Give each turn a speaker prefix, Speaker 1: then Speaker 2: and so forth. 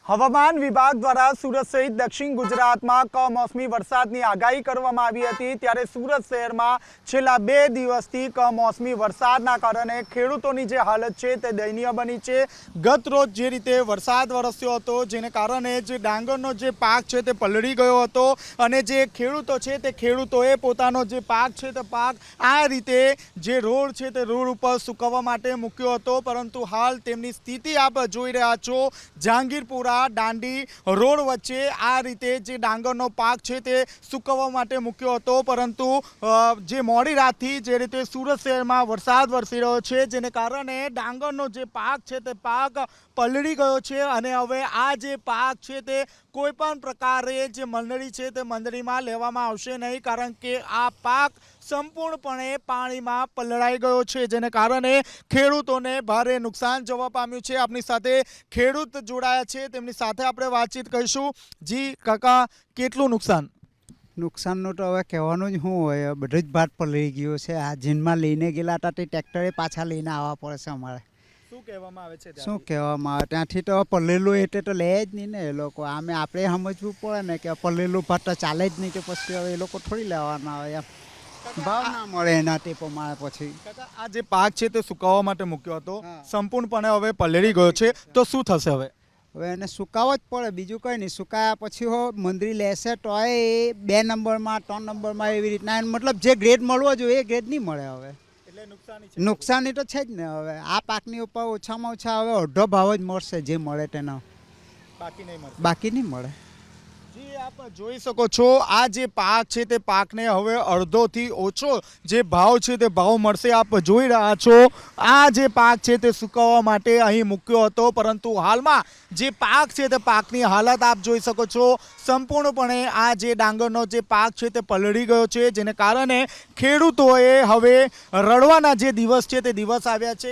Speaker 1: હવામાન વિભાગ દ્વારા સુરત સહિત દક્ષિણ ગુજરાતમાં કમોસમી વરસાદની આગાહી કરવામાં આવી હતી। ત્યારે સુરત શહેરમાં છેલ્લા 2 દિવસથી કમોસમી વરસાદના કારણે ખેડૂતોની જે હાલત છે તે દયનીય બની છે। ગત રોજ જે રીતે વરસાદ વરસ્યો હતો જેને કારણે જે ડાંગરનો જે પાક છે તે પલળી ગયો હતો અને જે ખેડૂતો છે તે ખેડૂતોએ પોતાનો જે પાક છે તે પાક આ રીતે જે રોડ છે તે રોડ ઉપર સુકવવા માટે મૂક્યો હતો, પરંતુ હાલ તેમની સ્થિતિ આપ જોઈ રહ્યા છો। જહાંગીરપુરા દાંડી રોડ વચ્ચે આ રીતે જે ડાંગરનો પાક છે તે સુકવવા માટે મૂક્યો હતો, પરંતુ જે મોડી રાતથી જે રીતે સુરત શહેરમાં વરસાદ વરસી રહ્યો છે જેને કારણે ડાંગરનો જે પાક છે તે પાક પલળી ગયો છે અને હવે આ જે પાક છે તે કોઈ પણ પ્રકારે જે મંડળી છે તે મંડળીમાં લેવામાં આવશે નહીં, કારણ કે આ પાક સંપૂર્ણપણે પાણીમાં પલળાઈ ગયો છે જેને કારણે ખેડૂતોને ભારે નુકસાન જોવા પામ્યું છે। આપણી સાથે ખેડૂત જોડાયા છે, તેમની સાથે આપણે વાતચીત કરીશું। જી કાકા, કેટલું નુકસાન?
Speaker 2: નુકસાનનું તો હવે કહેવાનું જ શું હોય, બધું જ ભાત પલળી ગયું છે। આ જીનમાં લઈને ગયેલા હતા તે ટ્રેક્ટરે પાછા લઈને આવવા પડે છે અમારે।
Speaker 1: શું કહેવામાં આવે છે?
Speaker 2: શું કહેવામાં આવે, ત્યાંથી તો પલળેલું એટલે તો લે જ નહીં ને એ લોકો। આપણે સમજવું પડે ને કે પલળેલું ભાત તો ચાલે જ નહીં, કે પછી હવે એ લોકો થોડી લેવાના હોય, એમ ભાવ ના મળે એના તે પ્રમાણે પછી।
Speaker 1: કાકા, આ જે પાક છે તે સુકાવવા માટે મૂક્યો હતો, સંપૂર્ણપણે હવે પલળી ગયો છે, તો શું થશે હવે?
Speaker 2: હવે એને સુકાવવો જ પડે, બીજું કંઈ નહીં। સુકાયા પછી મંદરી લેશે તો એ 2 નંબરમાં 3 નંબરમાં એવી રીતના, મતલબ જે ગ્રેડ મળવો જોઈએ એ ગ્રેડ નહીં મળે હવે, એટલે નુકસાની તો છે જ ને। હવે આ પાકની ઉપર ઓછામાં ઓછા હવે અડધો ભાવ જ મળશે જે મળે તેનો, બાકી નહીં મળે।
Speaker 1: જી, આપ જોઈ શકો છો આ જે પાક છે તે પાકને હવે અડધોથી ઓછો જે ભાવ છે તે ભાવ મળશે। આપ જોઈ રહ્યા છો આ જે પાક છે તે સુકવવા માટે અહીં મૂક્યો હતો, પરંતુ હાલમાં જે પાક છે તે પાકની હાલત આપ જોઈ શકો છો। સંપૂર્ણપણે આ જે ડાંગરનો જે પાક છે તે પલળી ગયો છે જેને કારણે ખેડૂતોએ હવે રડવાના જે દિવસ છે તે દિવસ આવ્યા છે।